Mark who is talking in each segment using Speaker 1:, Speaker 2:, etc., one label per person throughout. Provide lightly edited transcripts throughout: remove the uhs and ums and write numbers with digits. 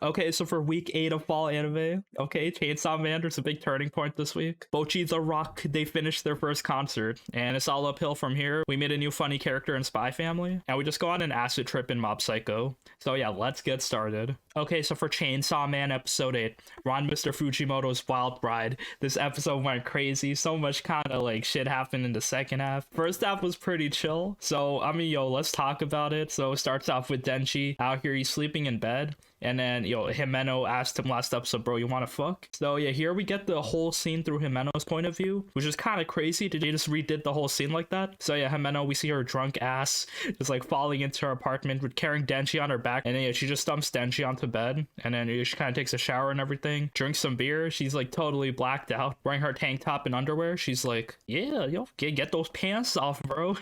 Speaker 1: Okay, so for week 8 of fall anime, okay, Chainsaw Man, there's a big turning point this week. Bocchi the Rock, they finished their first concert, and it's all uphill from here. We made a new funny character in Spy Family, and we just go on an acid trip in Mob Psycho. So yeah, let's get started. Okay, so for Chainsaw Man episode 8, we're on Mr. Fujimoto's wild ride. This episode went crazy, so much kind of like shit happened in the second half. First half was pretty chill, so I mean, yo, let's talk about it. So it starts off with Denji out here, he's sleeping in bed. And then, Himeno asked him last episode, bro, you want to fuck? So, yeah, here we get the whole scene through Himeno's point of view, which is kind of crazy. They just redid the whole scene like that. So, yeah, Himeno, we see her drunk ass just, like, falling into her apartment with carrying Denji on her back. And then, yeah, she just dumps Denji onto bed. And then she kind of takes a shower and everything, drinks some beer. She's, like, totally blacked out, wearing her tank top and underwear. She's like, yeah, get those pants off, bro.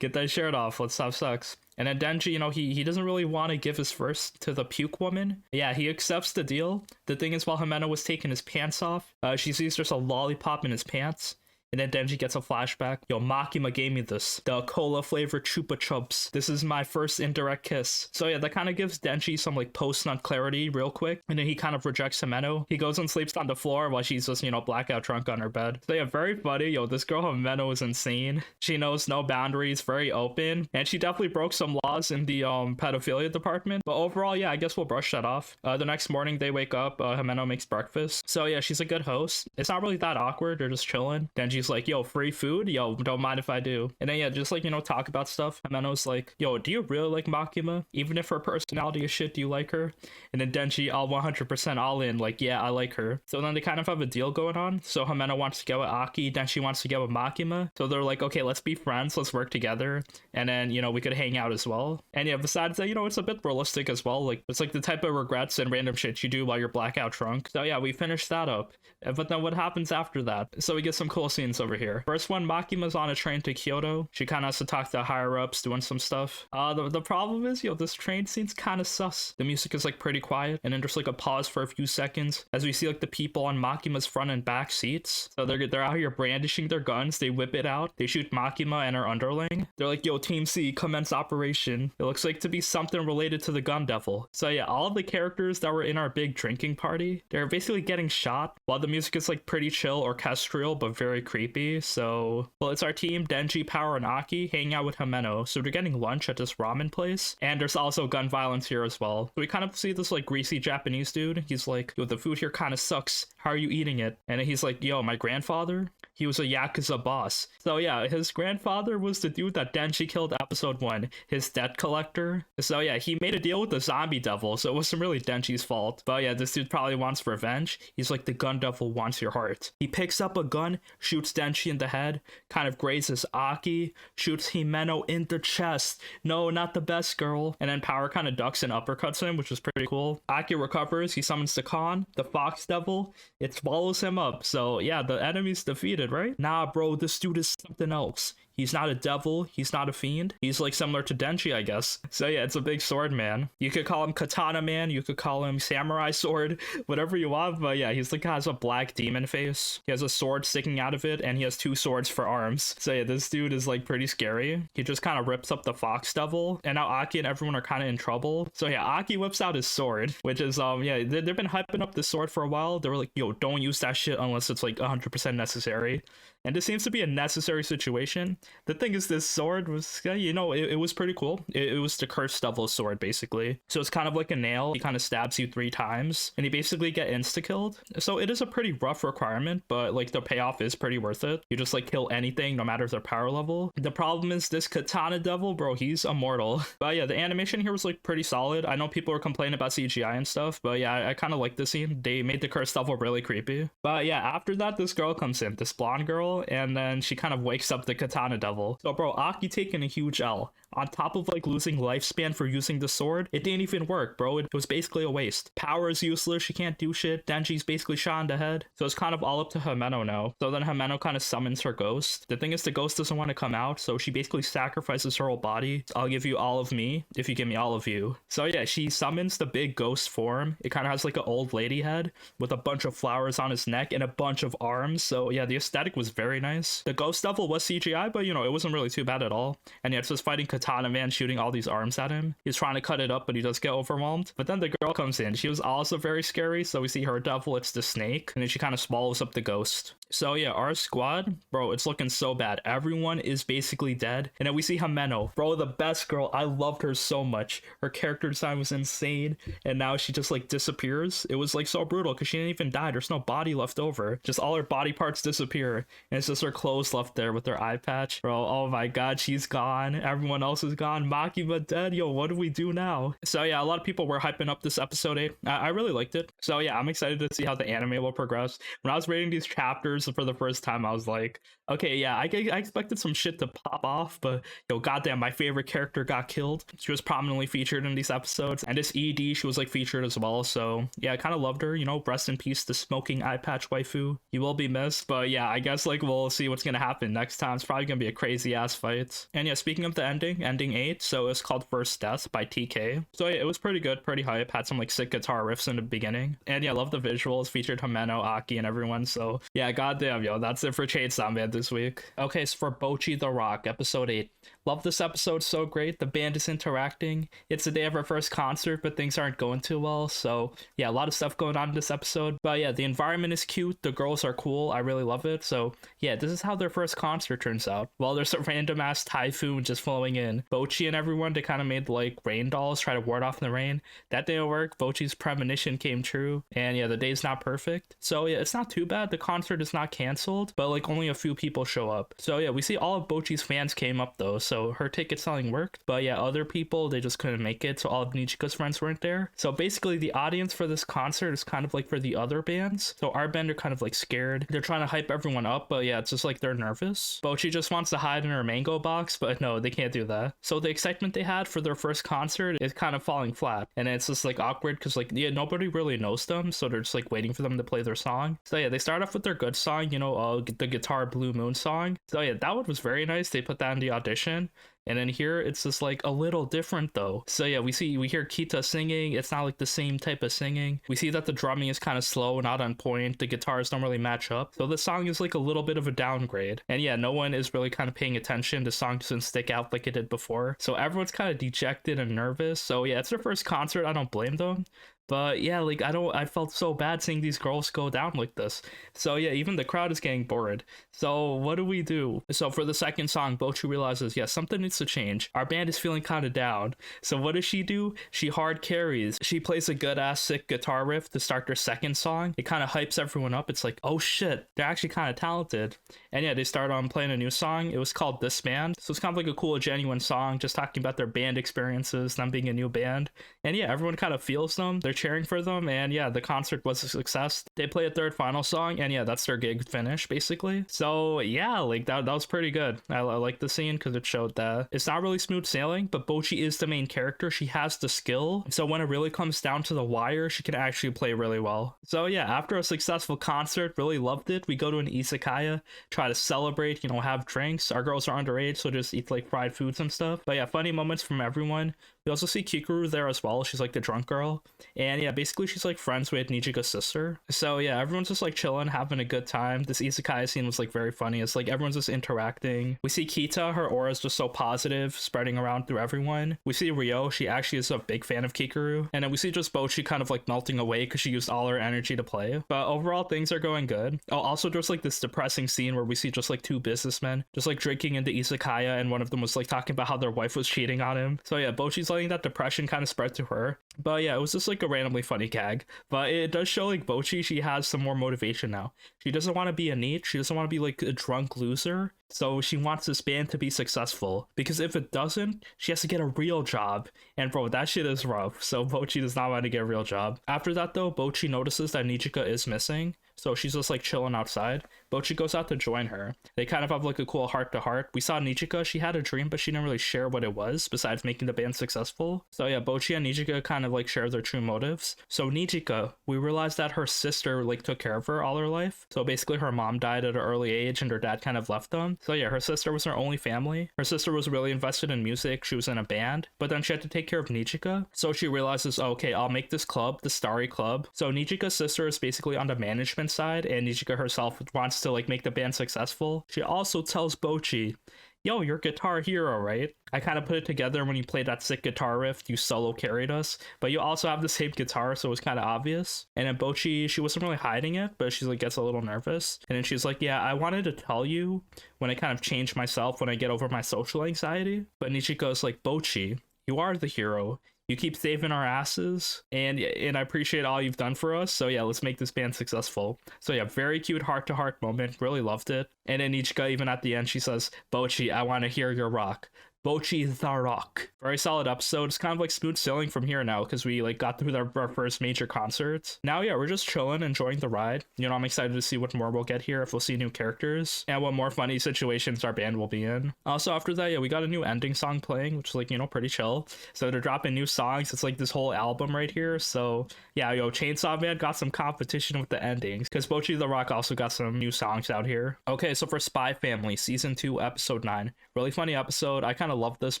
Speaker 1: Get that shirt off. Let's have sex. And then Denji, he doesn't really want to give his first to the puke woman. Yeah, he accepts the deal. The thing is, while Himeno was taking his pants off, she sees there's a lollipop in his pants. And then Denji gets a flashback. Yo, Makima gave me this. The cola flavored Chupa Chups. This is my first indirect kiss. So yeah, that kind of gives Denji some like post-nut clarity real quick. And then he kind of rejects Himeno. He goes and sleeps on the floor while she's just, blackout drunk on her bed. So yeah, very funny. Yo, this girl Himeno is insane. She knows no boundaries, very open. And she definitely broke some laws in the pedophilia department. But overall, yeah, I guess we'll brush that off. The next morning they wake up. Himeno makes breakfast. So yeah, she's a good host. It's not really that awkward. They're just chilling. Denji's like, yo, free food? Yo, don't mind if I do. And then yeah, just like, talk about stuff. Himeno's like, yo, do you really like Makima? Even if her personality is shit, do you like her? And then Denji, all 100% all in, like, yeah, I like her. So then they kind of have a deal going on. So Himeno wants to get with Aki, Denji wants to get with Makima. So they're like, okay, let's be friends, let's work together. And then, we could hang out as well. And yeah, besides that, it's a bit realistic as well. Like, it's like the type of regrets and random shit you do while you're blackout drunk. So yeah, we finished that up. But then what happens after that? So we get some cool scenes over here. First one, Makima's on a train to Kyoto. She kind of has to talk to higher ups, doing some stuff. The problem is, this train scene's kind of sus. The music is like pretty quiet, and then there's like a pause for a few seconds as we see like the people on Makima's front and back seats. So they're out here brandishing their guns. They whip it out. They shoot Makima and her underling. They're like, yo, Team C, commence operation. It looks like to be something related to the Gun Devil. So yeah, all of the characters that were in our big drinking party, they're basically getting shot while the music is like pretty chill, orchestral, but very creepy. So, well, it's our team, Denji, Power, and Aki, hanging out with Himeno. So they're getting lunch at this ramen place. And there's also gun violence here as well. So we kind of see this like greasy Japanese dude. He's like, yo, the food here kind of sucks. How are you eating it? And he's like, yo, my grandfather, he was a Yakuza boss. So yeah, his grandfather was the dude that Denji killed episode 1, his debt collector. So yeah, he made a deal with the zombie devil, so it wasn't really Denji's fault. But yeah, this dude probably wants revenge. He's like, the gun devil wants your heart. He picks up a gun, shoots Denji in the head, kind of grazes Aki, shoots Himeno in the chest. No, not the best girl. And then Power kind of ducks and uppercuts him, which is pretty cool. Aki recovers, he summons the Khan, the fox devil. It swallows him up. So yeah, the enemy's defeated, right? Nah, bro, this dude is something else. He's not a devil. He's not a fiend. He's like similar to Denji, I guess. So yeah, it's a big sword man. You could call him Katana Man. You could call him Samurai Sword. Whatever you want. But yeah, he's like has a black demon face. He has a sword sticking out of it, and he has 2 swords for arms. So yeah, this dude is like pretty scary. He just kind of rips up the fox devil, and now Aki and everyone are kind of in trouble. So yeah, Aki whips out his sword, which is yeah, they've been hyping up this sword for a while. They were like, yo, don't use that shit unless it's like 100% necessary. And this seems to be a necessary situation. The thing is, this sword was, it was pretty cool. It was the cursed devil's sword, basically. So it's kind of like a nail. He kind of stabs you 3 times, and you basically get insta-killed. So it is a pretty rough requirement, but like the payoff is pretty worth it. You just like kill anything, no matter their power level. The problem is this katana devil, bro, he's immortal. But yeah, the animation here was like pretty solid. I know people are complaining about CGI and stuff, but yeah, I kind of like this scene. They made the cursed devil really creepy. But yeah, after that, this girl comes in, this blonde girl, and then she kind of wakes up the katana devil. So bro, Aki taking a huge L. On top of like losing lifespan for using the sword, it didn't even work, bro. It was basically a waste. Power is useless, she can't do shit. Denji's basically shot in the head. So it's kind of all up to Himeno now. So then Himeno kind of summons her ghost. The thing is, the ghost doesn't want to come out, so she basically sacrifices her whole body. I'll give you all of me if you give me all of you. So yeah, she summons the big ghost form. It kind of has like an old lady head with a bunch of flowers on his neck and a bunch of arms. So yeah, the aesthetic was very nice. The ghost devil was CGI, but it wasn't really too bad at all. And yeah, it's just fighting katana man shooting all these arms at him. He's trying to cut it up, but he does get overwhelmed. But then the girl comes in. She was also very scary. So we see her devil, it's the snake, and then she kind of swallows up the ghost. So yeah, our squad, bro, it's looking so bad. Everyone is basically dead. And then we see Himeno, bro, the best girl. I loved her so much. Her character design was insane. And now she just like disappears. It was like so brutal because she didn't even die. There's no body left over. Just all her body parts disappear. And it's just her clothes left there with her eye patch. Bro, oh my god, she's gone. Everyone else is gone. Makiba dead. Yo, what do we do now? So yeah, a lot of people were hyping up this episode 8. I really liked it. So yeah, I'm excited to see how the anime will progress. When I was reading these chapters for the first time, I was like, okay, yeah, I expected some shit to pop off, but yo, goddamn, my favorite character got killed. She was prominently featured in these episodes, and this ED, she was like featured as well. So yeah, I kind of loved her. You know, rest in peace, the smoking eye patch waifu. You will be missed, but yeah, I guess like we'll see what's gonna happen next time. It's probably gonna be a crazy ass fight. And yeah, speaking of the ending 8, so it's called First Death by TK. So yeah, it was pretty good, pretty hype. Had some like sick guitar riffs in the beginning, and yeah, love the visuals. Featured Himeno, Aki, and everyone. So yeah, goddamn, yo, that's it for Chainsaw Man this week. Okay, so for Bocchi the Rock, episode 8. Love this episode, so great. The band is interacting. It's the day of our first concert, but things aren't going too well. So yeah, a lot of stuff going on in this episode. But yeah, the environment is cute. The girls are cool. I really love it. So yeah, this is how their first concert turns out. Well, there's a random ass typhoon just flowing in. Bocchi and everyone, they kind of made like rain dolls, try to ward off the rain. That didn't work. Bocchi's premonition came true. And yeah, the day's not perfect. So yeah, it's not too bad. The concert is not canceled, but like only a few people show up. So yeah, we see all of Bocchi's fans came up though. So her ticket selling worked. But yeah, other people, they just couldn't make it. So all of Nichika's friends weren't there. So basically the audience for this concert is kind of like for the other bands. So our band are kind of like scared. They're trying to hype everyone up, but yeah, it's just like they're nervous. Bocchi just wants to hide in her mango box, but no, they can't do that. So the excitement they had for their first concert is kind of falling flat. And it's just like awkward because like, yeah, nobody really knows them. So they're just like waiting for them to play their song. So yeah, they start off with their good song, you know, the Guitar Blue Moon song. So yeah, that one was very nice. They put that in the audition. And then here it's just like a little different though. So yeah, we hear Kita singing. It's not like the same type of singing. We see that the drumming is kind of slow, not on point. The guitars don't really match up. So the song is like a little bit of a downgrade. And yeah, no one is really kind of paying attention. The song doesn't stick out like it did before. So everyone's kind of dejected and nervous. So yeah, it's their first concert. I don't blame them. But yeah, like I felt so bad seeing these girls go down like this. So yeah, even the crowd is getting bored. So what do we do? So for the second song, Bocchi realizes, yeah, something needs to change. Our band is feeling kind of down. So what does she do? She hard carries. She plays a good ass sick guitar riff to start their second song. It kind of hypes everyone up. It's like, oh shit, they're actually kind of talented. And yeah, they start on playing a new song. It was called This Band. So it's kind of like a cool, genuine song, just talking about their band experiences, them being a new band. And yeah, everyone kind of feels them. They're cheering for them, and yeah, the concert was a success. They play a third final song, and yeah, that's their gig finish basically. So yeah, like that was pretty good. I like the scene because it showed that it's not really smooth sailing, but Bocchi is the main character. She has the skill, so when it really comes down to the wire, she can actually play really well. So yeah, after a successful concert, really loved it. We go to an izakaya, try to celebrate, you know, have drinks. Our girls are underage, so just eat like fried foods and stuff. But yeah, funny moments from everyone. We also see Kikuru there as well. She's like the drunk girl. And yeah, basically she's like friends with Nijiga's sister. So yeah, everyone's just like chilling, having a good time. This izakaya scene was like very funny. It's like everyone's just interacting. We see Kita, her aura is just so positive, spreading around through everyone. We see Ryo, she actually is a big fan of Kikuru. And then we see just Bocchi kind of like melting away because she used all her energy to play. But overall, things are going good. Oh, also there's like this depressing scene where we see just like two businessmen just like drinking in the izakaya, and one of them was like talking about how their wife was cheating on him. So yeah, Bocchi's letting that depression kind of spread to her. But yeah, it was just like a randomly funny gag. But it does show like Bocchi, she has some more motivation now. She doesn't want to be a NEET. She doesn't want to be like a drunk loser. So she wants this band to be successful, because if it doesn't, she has to get a real job. And bro, that shit is rough. So Bocchi does not want to get a real job. After that though, Bocchi notices that Nijiga is missing. So she's just like chilling outside. Bocchi goes out to join her. They kind of have like a cool heart-to-heart. We saw Nijiga, she had a dream, but she didn't really share what it was besides making the band successful. So yeah, Bocchi and Nijiga kind of like share their true motives. So Nijiga, we realized that her sister like took care of her all her life. So basically her mom died at an early age and her dad kind of left them. So yeah, her sister was her only family. Her sister was really invested in music. She was in a band, but then she had to take care of Nijiga. So she realizes, oh, okay, I'll make this club, the Starry Club. So Nijiga's sister is basically on the management side, and Nijiga herself wants to like make the band successful. She also tells Bocchi, yo, you're Guitar Hero, right? I kind of put it together when you played that sick guitar riff, you solo carried us, but you also have the same guitar, so it was kind of obvious. And then Bocchi, she wasn't really hiding it, but she's like gets a little nervous. And then she's like, yeah, I wanted to tell you when I kind of change myself when I get over my social anxiety. But Nichiko's like, Bocchi, you are the hero. You keep saving our asses, and I appreciate all you've done for us. So yeah, let's make this band successful. So yeah, very cute heart-to-heart moment. Really loved it. And then Ichika, even at the end, she says, Bocchi, I want to hear your rock. Bocchi the Rock. Very solid episode. It's kind of like smooth sailing from here now because we like got through our first major concerts. Now, yeah, we're just chilling, enjoying the ride. You know, I'm excited to see what more we'll get here, if we'll see new characters, and what more funny situations our band will be in. Also, after that, yeah, we got a new ending song playing, which is like, you know, pretty chill. So they're dropping new songs. It's like this whole album right here. So yeah, yo, Chainsaw Man got some competition with the endings because Bocchi the Rock also got some new songs out here. Okay, so for Spy Family, Season 2, Episode 9. Really funny episode. I kind of love this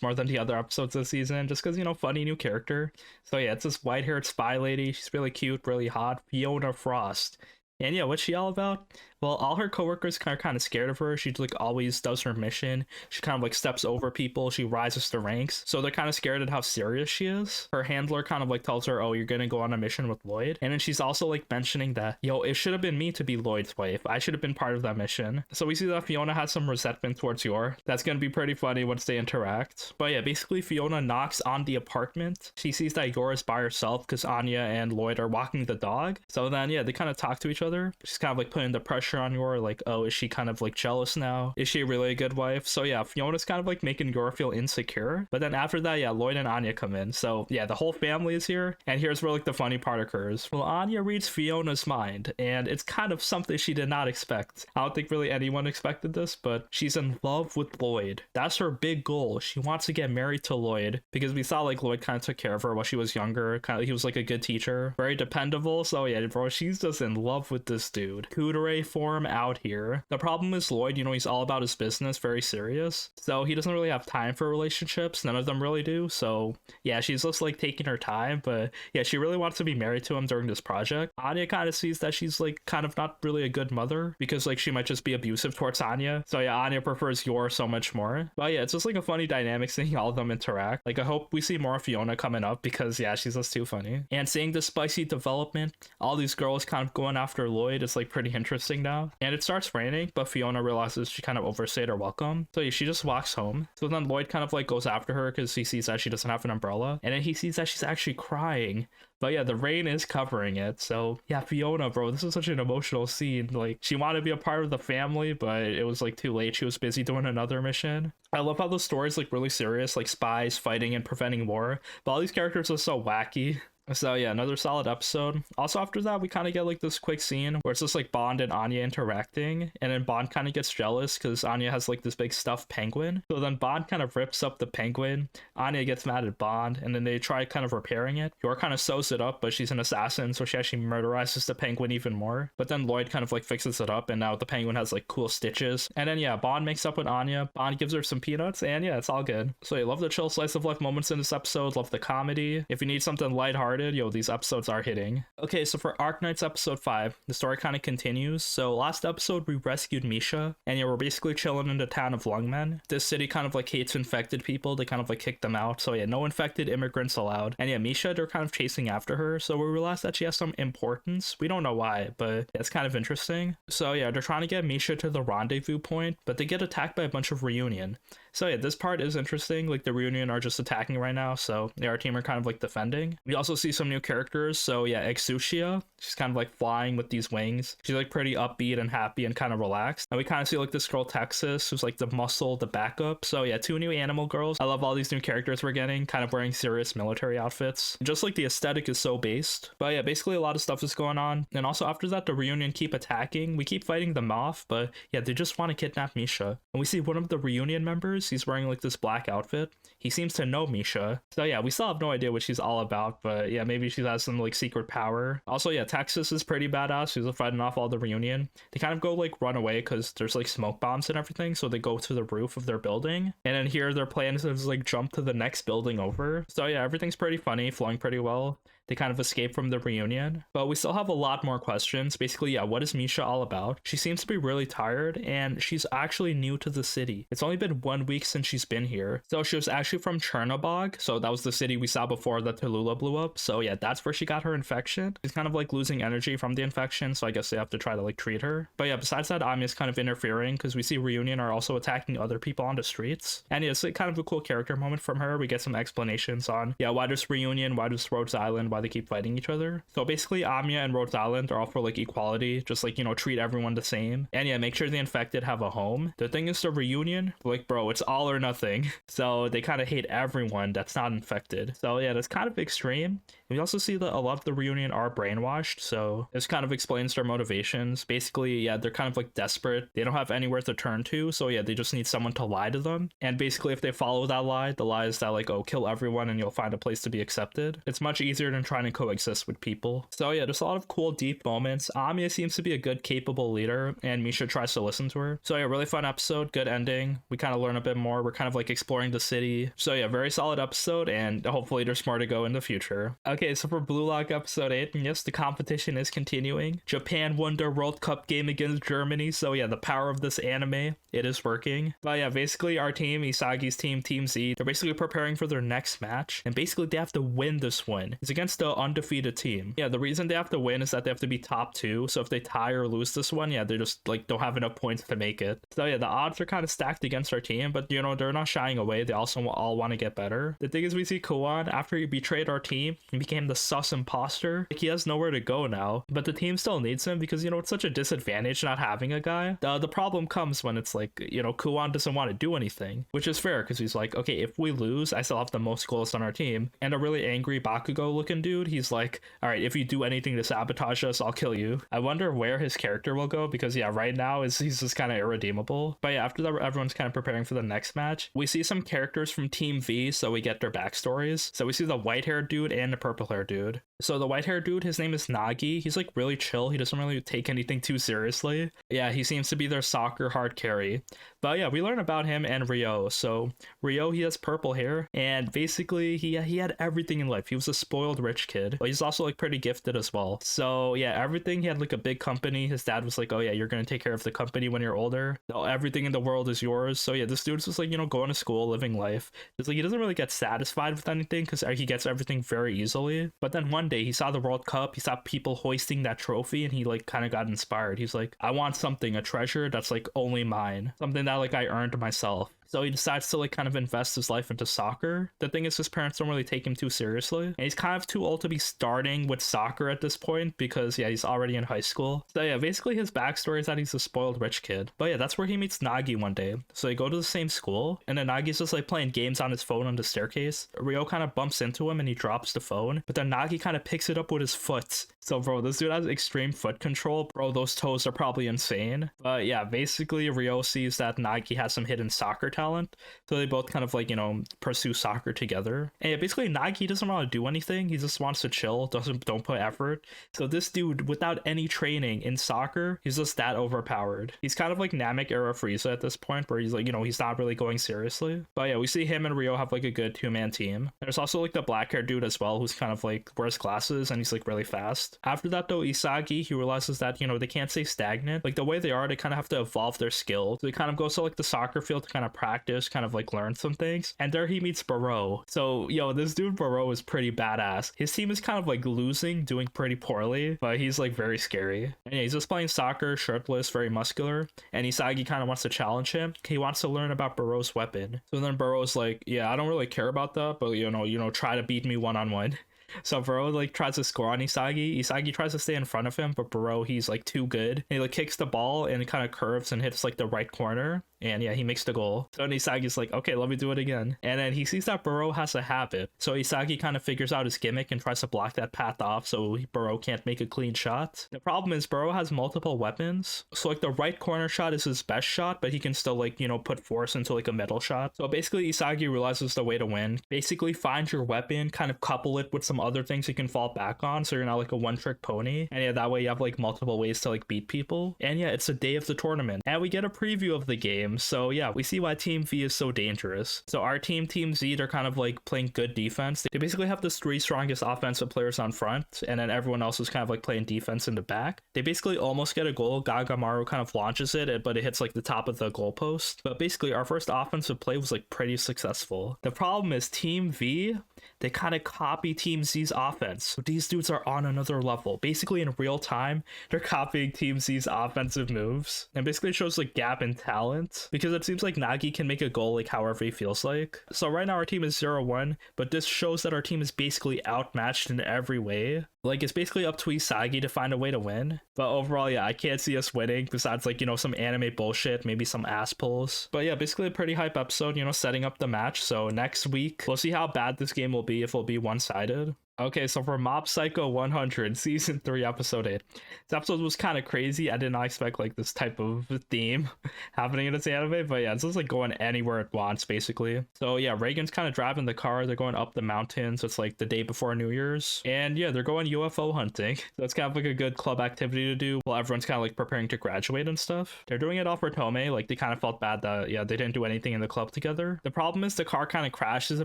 Speaker 1: more than the other episodes this season just because, you know, funny new character. So yeah, it's this white-haired spy lady. She's really cute, really hot. Fiona Frost. And yeah, what's she all about? Well, all her coworkers are kind of scared of her. She like always does her mission. She kind of like steps over people. She rises to ranks. So they're kind of scared at how serious she is. Her handler kind of like tells her, oh, you're going to go on a mission with Lloyd. And then she's also like mentioning that, yo, it should have been me to be Lloyd's wife. I should have been part of that mission. So we see that Fiona has some resentment towards Yor. That's going to be pretty funny once they interact. But yeah, basically Fiona knocks on the apartment. She sees that Yor is by herself because Anya and Lloyd are walking the dog. So then, yeah, they kind of talk to each other. She's kind of like putting the pressure on Yor, like, oh, is she kind of like jealous now? Is she really a good wife? So yeah, Fiona's kind of like making Yor feel insecure. But then after that, yeah, Lloyd and Anya come in. So yeah, the whole family is here. And here's where like the funny part occurs. Well, Anya reads Fiona's mind, and it's kind of something she did not expect. I don't think really anyone expected this, but she's in love with Lloyd. That's her big goal. She wants to get married to Lloyd because we saw like Lloyd kind of took care of her while she was younger. Kind of, he was like a good teacher, very dependable. So yeah, bro, she's just in love with this dude. Kudere form out here. The problem is Lloyd, you know, he's all about his business, very serious. So he doesn't really have time for relationships. None of them really do. So yeah, she's just like taking her time, but yeah, she really wants to be married to him during this project. Anya kind of sees that she's like kind of not really a good mother because like she might just be abusive towards Anya. So yeah, Anya prefers Yor so much more. But yeah, it's just like a funny dynamic seeing all of them interact. Like I hope we see more of Fiona coming up because yeah, she's just too funny. And seeing the spicy development, all these girls kind of going after Lloyd is like pretty interesting now. And it starts raining, but Fiona realizes she kind of overstayed her welcome. So yeah, she just walks home. So then Lloyd kind of like goes after her because he sees that she doesn't have an umbrella. And then he sees that she's actually crying. But yeah, the rain is covering it. So yeah, Fiona, bro, this is such an emotional scene. Like, she wanted to be a part of the family, but it was like too late. She was busy doing another mission. I love how the story's like really serious, like spies fighting and preventing war. But all these characters are so wacky. So yeah, another solid episode. Also after that, we kind of get like this quick scene where it's just like Bond and Anya interacting, and then Bond kind of gets jealous because Anya has like this big stuffed penguin. So then Bond kind of rips up the penguin. Anya gets mad at Bond, and then they try kind of repairing it. Yor kind of sews it up, but she's an assassin, so she actually murderizes the penguin even more. But then Lloyd kind of like fixes it up, and now the penguin has like cool stitches. And then yeah, Bond makes up with Anya. Bond gives her some peanuts, and yeah, it's all good. So I love the chill slice of life moments in this episode. Love the comedy. If you need something lighthearted, yo, these episodes are hitting. Okay, so for Arknights episode 5, the story kind of continues. So last episode we rescued Misha, and yeah, we're basically chilling in the town of Lungmen. This city kind of like hates infected people. They kind of like kick them out. So yeah, no infected immigrants allowed. And yeah, Misha, they're kind of chasing after her. So we realize that she has some importance. We don't know why, but it's kind of interesting. So yeah, they're trying to get Misha to the rendezvous point, but they get attacked by a bunch of Reunion. So yeah, this part is interesting. Like the Reunion are just attacking right now, so yeah, our team are kind of like defending. We also see some new characters. So yeah, Exucia, she's kind of like flying with these wings. She's like pretty upbeat and happy and kind of relaxed. And we kind of see like this girl Texas, who's like the muscle, the backup. So yeah, 2 new animal girls. I love all these new characters we're getting, kind of wearing serious military outfits. Just like the aesthetic is so based. But yeah, basically a lot of stuff is going on. And also after that, the Reunion keep attacking. We keep fighting them off, but yeah, they just want to kidnap Misha. And we see one of the Reunion members. He's wearing like this black outfit. He seems to know Misha. So yeah, we still have no idea what she's all about, but yeah, maybe she has some like secret power. Also yeah, Texas is pretty badass. She's fighting off all the Reunion. They kind of go like run away because there's like smoke bombs and everything, so they go to the roof of their building, and then here their plan is to like jump to the next building over. So yeah, everything's pretty funny, flowing pretty well. They kind of escape from the reunion. But we still have a lot more questions. Basically, yeah, what is Misha all about? She seems to be really tired, and she's actually new to the city. It's only been 1 week since she's been here. So she was actually from Chernobog, so that was the city we saw before that Tallulah blew up. So yeah, that's where she got her infection. She's kind of like losing energy from the infection, so I guess they have to try to like treat her. But yeah, besides that, Amiya's kind of interfering because we see Reunion are also attacking other people on the streets. And yeah, it's like kind of a cool character moment from her. We get some explanations on, yeah, why does Reunion, why does Rhodes Island, why they keep fighting each other. So basically, Amiya and Rhodes Island are all for like equality, just like, you know, treat everyone the same. And yeah, make sure the infected have a home. The thing is, the Reunion, like, bro, it's all or nothing. So they kind of hate everyone that's not infected. So yeah, that's kind of extreme. We also see that a lot of the Reunion are brainwashed, so this kind of explains their motivations. Basically, yeah, they're kind of like desperate. They don't have anywhere to turn to, so yeah, they just need someone to lie to them. And basically, if they follow that lie, the lie is that like, oh, kill everyone and you'll find a place to be accepted. It's much easier than trying to coexist with people. So yeah, there's a lot of cool, deep moments. Amiya seems to be a good, capable leader, and Misha tries to listen to her. So yeah, really fun episode, good ending. We kind of learn a bit more. We're kind of like exploring the city. So yeah, very solid episode, and hopefully there's more to go in the future. Okay, so for Blue Lock episode 8, yes, the competition is continuing. Japan won their World Cup game against Germany, so yeah, the power of this anime, it is working. But yeah, basically our team, Isagi's team, Team Z, they're basically preparing for their next match, and basically they have to win this one. It's against the undefeated team. Yeah, the reason they have to win is that they have to be top 2, so if they tie or lose this one, yeah, they just like don't have enough points to make it. So yeah, the odds are kind of stacked against our team, but you know, they're not shying away. They also all want to get better. The thing is, we see Kuan, after he betrayed our team, he became the sus imposter. Like, he has nowhere to go now, but the team still needs him because, you know, it's such a disadvantage not having a guy. The problem comes when it's like, you know, Kuan doesn't want to do anything, which is fair because he's like, okay, if we lose, I still have the most goals on our team. And a really angry Bakugo looking dude, he's like, all right, if you do anything to sabotage us, I'll kill you. I wonder where his character will go because, yeah, right now he's just kind of irredeemable. But yeah, after that, everyone's kind of preparing for the next match. We see some characters from Team V, so we get their backstories. So we see the white-haired dude and the purple-haired dude. So the white-haired dude, his name is Nagi. He's like really chill. He doesn't really take anything too seriously. Yeah, he seems to be their soccer hard carry. But yeah, we learn about him and Ryo. So Ryo, he has purple hair, and basically he had everything in life. He was a spoiled rich kid, but he's also like pretty gifted as well. So yeah, everything. He had like a big company. His dad was like, oh yeah, you're gonna take care of the company when you're older. Everything in the world is yours. So yeah, this dude's just like, you know, going to school, living life. It's like he doesn't really get satisfied with anything because he gets everything very easily. But then one day he saw the World Cup, he saw people hoisting that trophy, and he like kind of got inspired. He's like, I want something, a treasure that's like only mine, something that like I earned myself. So he decides to like kind of invest his life into soccer. The thing is, his parents don't really take him too seriously, and he's kind of too old to be starting with soccer at this point because yeah, he's already in high school. So yeah, basically his backstory is that he's a spoiled rich kid. But yeah, that's where he meets Nagi one day. So they go to the same school, and then Nagi's just like playing games on his phone on the staircase. Ryo kind of bumps into him and he drops the phone, but then Nagi kind of picks it up with his foot. So bro, this dude has extreme foot control. Bro, those toes are probably insane. But yeah, basically Ryo sees that Nagi has some hidden soccer talent, so they both kind of like, you know, pursue soccer together. And yeah, basically Nagi doesn't want to do anything. He just wants to chill, don't put effort. So this dude, without any training in soccer, he's just that overpowered. He's kind of like Namek era Frieza at this point, where he's like, you know, he's not really going seriously. But yeah, we see him and Ryo have like a good 2-man team. There's also like the black haired dude as well, who's kind of like wears glasses and he's like really fast. After that though, Isagi, he realizes that, you know, they can't stay stagnant. Like the way they are, they kind of have to evolve their skills. So he kind of goes to like the soccer field to kind of practice, kind of like learn some things. And there he meets Barreau. So yo, this dude Barreau is pretty badass. His team is kind of like losing, doing pretty poorly, but he's like very scary. And yeah, he's just playing soccer, shirtless, very muscular. And Isagi kind of wants to challenge him. He wants to learn about Barreau's weapon. So then Barreau's like, yeah, I don't really care about that, but you know, try to beat me one-on-one. So Barreau like tries to score on Isagi. Isagi tries to stay in front of him, but Barreau, he's like too good. And he like kicks the ball and it kind of curves and hits like the right corner. And yeah, he makes the goal. So then Isagi's like, okay, let me do it again. And then he sees that Barreau has a habit. So Isagi kind of figures out his gimmick and tries to block that path off so Barreau can't make a clean shot. The problem is Barreau has multiple weapons. So like the right corner shot is his best shot, but he can still like, you know, put force into like a middle shot. So basically Isagi realizes the way to win. Basically find your weapon, kind of couple it with some other things you can fall back on, so you're not like a one-trick pony. And yeah, that way you have like multiple ways to like beat people. And yeah, it's the day of the tournament. And we get a preview of the game. teams. So yeah, we see why Team V is so dangerous. So our team, Team Z, they're kind of like playing good defense. They basically have the 3 strongest offensive players on front, and then everyone else is kind of like playing defense in the back. They basically almost get a goal. Gagamaru kind of launches it, but it hits like the top of the goalpost. But basically our first offensive play was like pretty successful. The problem is Team V, they kind of copy Team Z's offense. So these dudes are on another level. Basically in real time, they're copying Team Z's offensive moves. And basically it shows like gap in talent, because it seems like Nagi can make a goal like however he feels like. So right now our team is 0-1, but this shows that our team is basically outmatched in every way. Like, it's basically up to Isagi to find a way to win. But overall, yeah, I can't see us winning, besides, like, you know, some anime bullshit, maybe some ass pulls. But yeah, basically a pretty hype episode, you know, setting up the match. So next week, we'll see how bad this game will be, if it'll be one-sided. Okay, so for Mob Psycho 100, Season 3, Episode 8. This episode was kind of crazy. I did not expect, like, this type of theme happening in this anime. But yeah, it's just, like, going anywhere it wants, basically. So yeah, Reagan's kind of driving the car. They're going up the mountains. It's, like, the day before New Year's. And yeah, they're going UFO hunting. So it's kind of, like, a good club activity to do while everyone's kind of, like, preparing to graduate and stuff. They're doing it all for Tomei. Like, they kind of felt bad that, yeah, they didn't do anything in the club together. The problem is the car kind of crashes a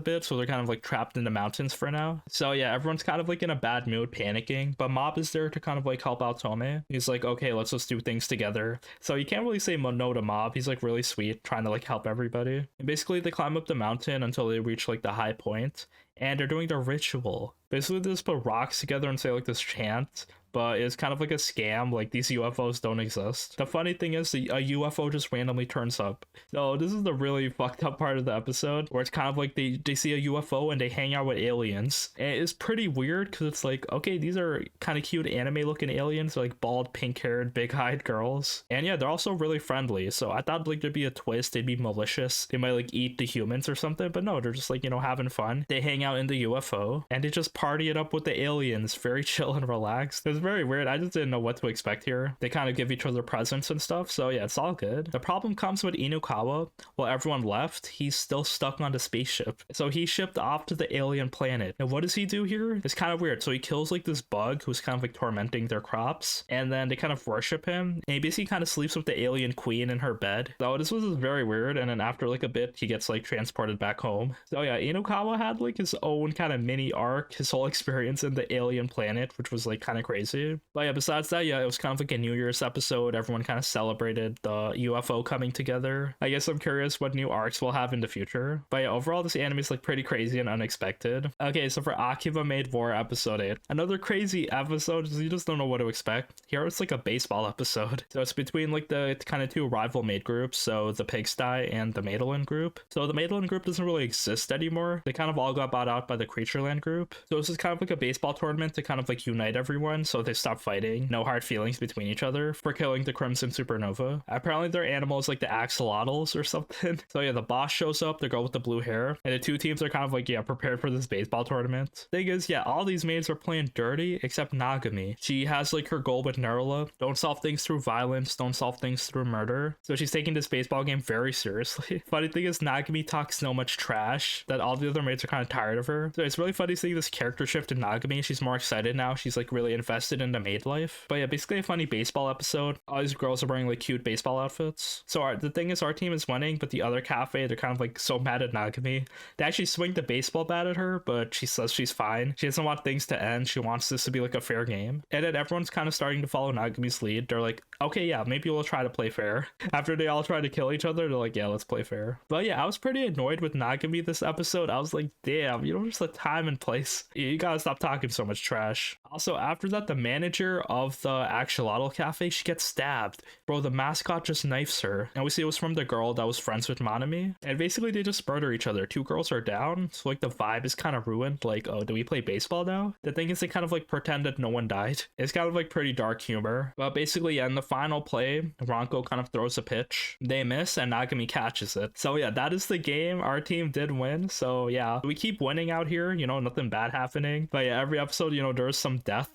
Speaker 1: bit, so they're kind of, like, trapped in the mountains for now. So yeah, everyone's kind of like in a bad mood, panicking, but Mob is there to kind of like help out Tomei. He's like, okay, let's just do things together. So you can't really say no to Mob. He's like really sweet, trying to like help everybody. And basically they climb up the mountain until they reach like the high point, and they're doing the ritual. Basically they just put rocks together and say like this chant, but it's kind of like a scam. Like, these UFOs don't exist. The funny thing is a UFO just randomly turns up. So this is the really fucked up part of the episode, where it's kind of like they see a UFO and they hang out with aliens. And it's pretty weird, because it's like, okay, these are kind of cute anime looking aliens, like bald, pink haired, big eyed girls. And yeah, they're also really friendly. So I thought like there'd be a twist, they'd be malicious, they might like eat the humans or something, but no, they're just like, you know, having fun. They hang out in the UFO and they just party it up with the aliens, very chill and relaxed. It's very weird. I just didn't know what to expect here. They kind of give each other presents and stuff, so yeah, it's all good. The problem comes with Inukawa. While everyone left, he's still stuck on the spaceship. So he shipped off to the alien planet. And what does he do here? It's kind of weird. So he kills like this bug who's kind of like tormenting their crops, and then they kind of worship him, and he basically kind of sleeps with the alien queen in her bed. So this was very weird, and then after like a bit, he gets like transported back home. So yeah, Inukawa had like his own kind of mini arc, his whole experience in the alien planet, which was like kind of crazy. But yeah, besides that, yeah, it was kind of like a New Year's episode. Everyone kind of celebrated the UFO coming together. I guess I'm curious what new arcs we'll have in the future. But yeah, overall, this anime is like pretty crazy and unexpected. Okay, so for Akiba Maid War Episode 8, another crazy episode. You just don't know what to expect. Here it's like a baseball episode. So it's between like the kind of 2 rival maid groups, so the Pigsty and the Madeline group. So the Madeline group doesn't really exist anymore. They kind of all got bought out by the Creatureland group. So this is kind of like a baseball tournament to kind of like unite everyone, so they stop fighting. No hard feelings between each other for killing the Crimson Supernova. Apparently their animals like the axolotls or something. So yeah, the boss shows up, the girl with the blue hair, and the 2 teams are kind of like, yeah, prepared for this baseball tournament. Thing is, yeah, all these maids are playing dirty except Nagami. She has like her goal with Nerula. Don't solve things through violence, don't solve things through murder. So she's taking this baseball game very seriously. Funny thing is, Nagami talks so much trash that all the other maids are kind of tired of her. So it's really funny seeing this character shift in Nagami. She's more excited now. She's like really invested in the maid life. But yeah, basically a funny baseball episode. All these girls are wearing like cute baseball outfits. So the thing is, our team is winning, but the other cafe, they're kind of like so mad at Nagami. They actually swing the baseball bat at her, but she says she's fine. She doesn't want things to end. She wants this to be like a fair game. And then everyone's kind of starting to follow Nagami's lead. They're like, okay, yeah, maybe we'll try to play fair. After they all try to kill each other, they're like, yeah, let's play fair. But yeah, I was pretty annoyed with Nagami this episode. I was like, damn, you don't just let time and place. You gotta stop talking so much trash. Also, after that, the manager of the Axolotl Cafe, she gets stabbed. Bro, the mascot just knifes her. And we see it was from the girl that was friends with Manami. And basically they just murder each other. 2 girls are down. So like the vibe is kind of ruined. Like, oh, do we play baseball now? The thing is, they kind of like pretend that no one died. It's kind of like pretty dark humor. But basically, yeah, in the final play, Ranko kind of throws a pitch. They miss and Nagami catches it. So yeah, that is the game. Our team did win. So yeah, we keep winning out here. You know, nothing bad happening. But yeah, every episode, you know, there's some death.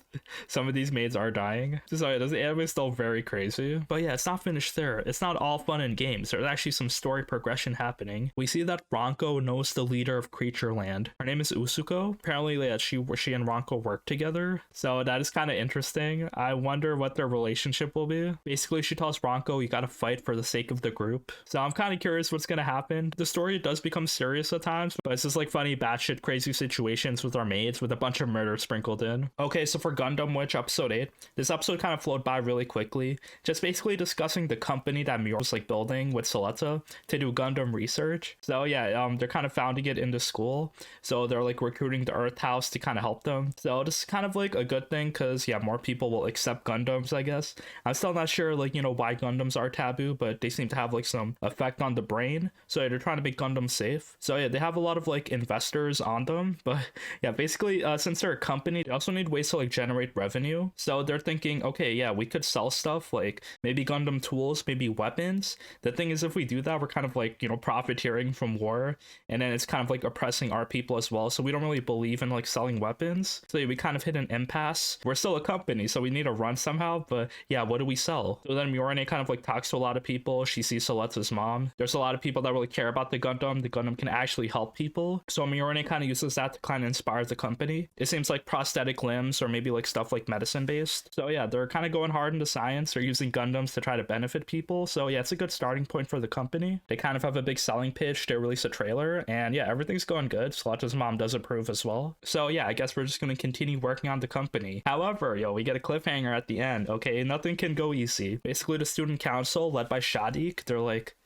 Speaker 1: some of these maids are dying. So yeah, the anime is still very crazy. But yeah, it's not finished there. It's not all fun and games. There's actually some story progression happening. We see that Ranko knows the leader of Creatureland. Her name is Usuko. Apparently, yeah, she and Ranko work together. So that is kind of interesting. I wonder what their relationship will be. Basically, she tells Ranko, you gotta fight for the sake of the group. So I'm kind of curious what's gonna happen. The story does become serious at times, but it's just like funny batshit crazy situations with our maids with a bunch of murder sprinkled in. Okay, so for Gundam Witch episode 8, this episode kind of flowed by really quickly, just basically discussing the company that Miura was like building with Soleta to do Gundam research. So yeah, they're kind of founding it in the school, so they're like recruiting the Earth House to kind of help them. So this is kind of like a good thing because yeah, more people will accept Gundams, I guess. I'm still not sure like, you know, why Gundams are taboo, but they seem to have like some effect on the brain, so they're trying to make Gundam safe. So yeah, they have a lot of like investors on them, but yeah, basically since they're a company, they also need ways to like generate revenue. So they're thinking, okay, yeah, we could sell stuff like maybe Gundam tools, maybe weapons. The thing is, if we do that, we're kind of like, you know, profiteering from war, and then it's kind of like oppressing our people as well. So we don't really believe in like selling weapons. So yeah, we kind of hit an impasse. We're still a company, so we need to run somehow, but yeah, what do we sell? So then Miorine kind of like talks to a lot of people. She sees Soleta's mom. There's a lot of people that really care about the Gundam. The Gundam can actually help people. So Miorine kind of uses that to kind of inspire the company. It seems like prosthetic limbs or maybe like stuff like medicine based. So yeah, they're kind of going hard into science. They're using Gundams to try to benefit people. So yeah, it's a good starting point for the company. They kind of have a big selling pitch to release a trailer, and yeah, everything's going good. Soleta's mom does approve as well. So yeah, I guess we're just going to continue working on the company. However, yo, we get a cliffhanger at the end. Okay, nothing can go easy. Basically, the student council led by Shadik, they're like,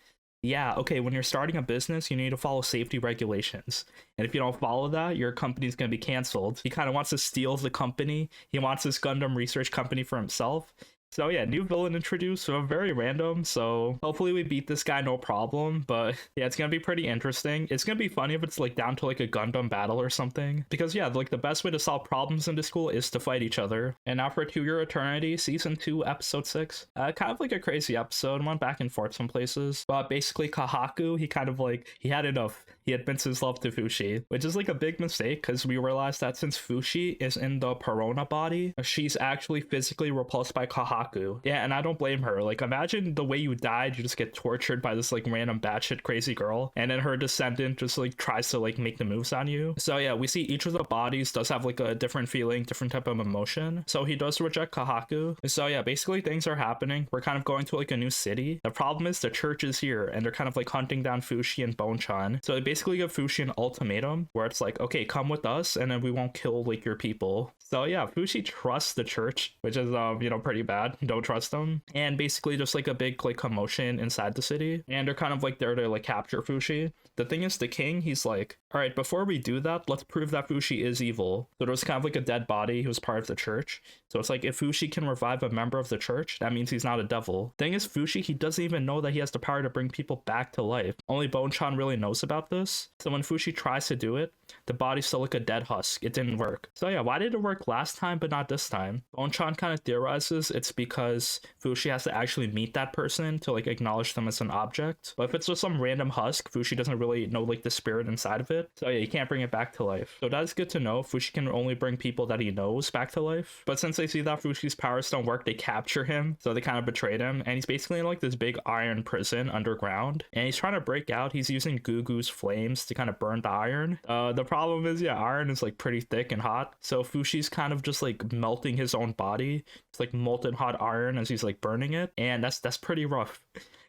Speaker 1: yeah, okay, when you're starting a business, you need to follow safety regulations. And if you don't follow that, your company's going to be canceled. He kind of wants to steal the company. He wants this Gundam research company for himself. So yeah, new villain introduced, so very random. So hopefully we beat this guy no problem. But yeah, it's gonna be pretty interesting. It's gonna be funny if it's like down to like a Gundam battle or something. Because yeah, like the best way to solve problems in this school is to fight each other. And now for To Your Eternity, season 2, episode 6. Kind of like a crazy episode, went back and forth some places. But basically Kahaku, he kind of like, he had enough. He admits his love to Fushi, which is like a big mistake because we realized that since Fushi is in the Perona body, she's actually physically repulsed by Kahaku. Yeah, and I don't blame her. Like, imagine the way you died, you just get tortured by this like random batshit crazy girl, and then her descendant just like tries to like make the moves on you. So yeah, we see each of the bodies does have like a different feeling, different type of emotion. So he does reject Kahaku. So yeah, basically things are happening. We're kind of going to like a new city. The problem is the church is here, and they're kind of like hunting down Fushi and Bonchan. So they basically give Fushi an ultimatum where it's like, okay, come with us and then we won't kill like your people. So yeah, Fushi trusts the church, which is you know, pretty bad. Don't trust them. And basically just like a big like commotion inside the city, and they're kind of like there to like capture Fushi. The thing is, the king, he's like, all right, before we do that, let's prove that Fushi is evil. So there was kind of like a dead body who was part of the church. So it's like, if Fushi can revive a member of the church, that means he's not a devil. Thing is, Fushi, he doesn't even know that he has the power to bring people back to life. Only Bonchan really knows about this. So when Fushi tries to do it, the body's still like a dead husk. It didn't work. So yeah, why did it work last time but not this time? Bonchan kind of theorizes it's because Fushi has to actually meet that person to like acknowledge them as an object. But if it's just some random husk, Fushi doesn't really know like the spirit inside of it. So yeah, you can't bring it back to life. So that is good to know. Fushi can only bring people that he knows back to life. But since they see that Fushi's powers don't work, they capture him. So they kind of betrayed him. And he's basically in like this big iron prison underground. And he's trying to break out. He's using Gugu's flames to kind of burn the iron. The problem is, yeah, iron is like pretty thick and hot. So Fushi's kind of just like melting his own body. It's like molten hot iron as he's like burning it. And that's pretty rough.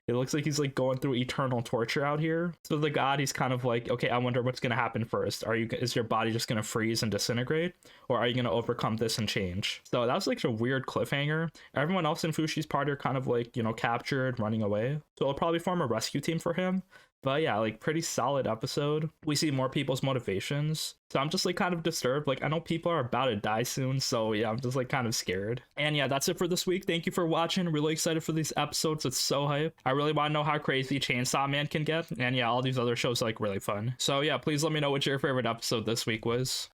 Speaker 1: It looks like he's like going through eternal torture out here. So the god, he's kind of like, okay, I wonder what's gonna happen first. Is your body just gonna freeze and disintegrate, or are you gonna overcome this and change? So that was like a weird cliffhanger. Everyone else in Fushi's party are kind of like, you know, captured, running away. So it'll probably form a rescue team for him. But yeah, like pretty solid episode. We see more people's motivations. So I'm just like kind of disturbed. Like I know people are about to die soon. So yeah, I'm just like kind of scared. And yeah, that's it for this week. Thank you for watching. Really excited for these episodes. It's so hype. I really want to know how crazy Chainsaw Man can get. And yeah, all these other shows are like really fun. So yeah, please let me know what your favorite episode this week was.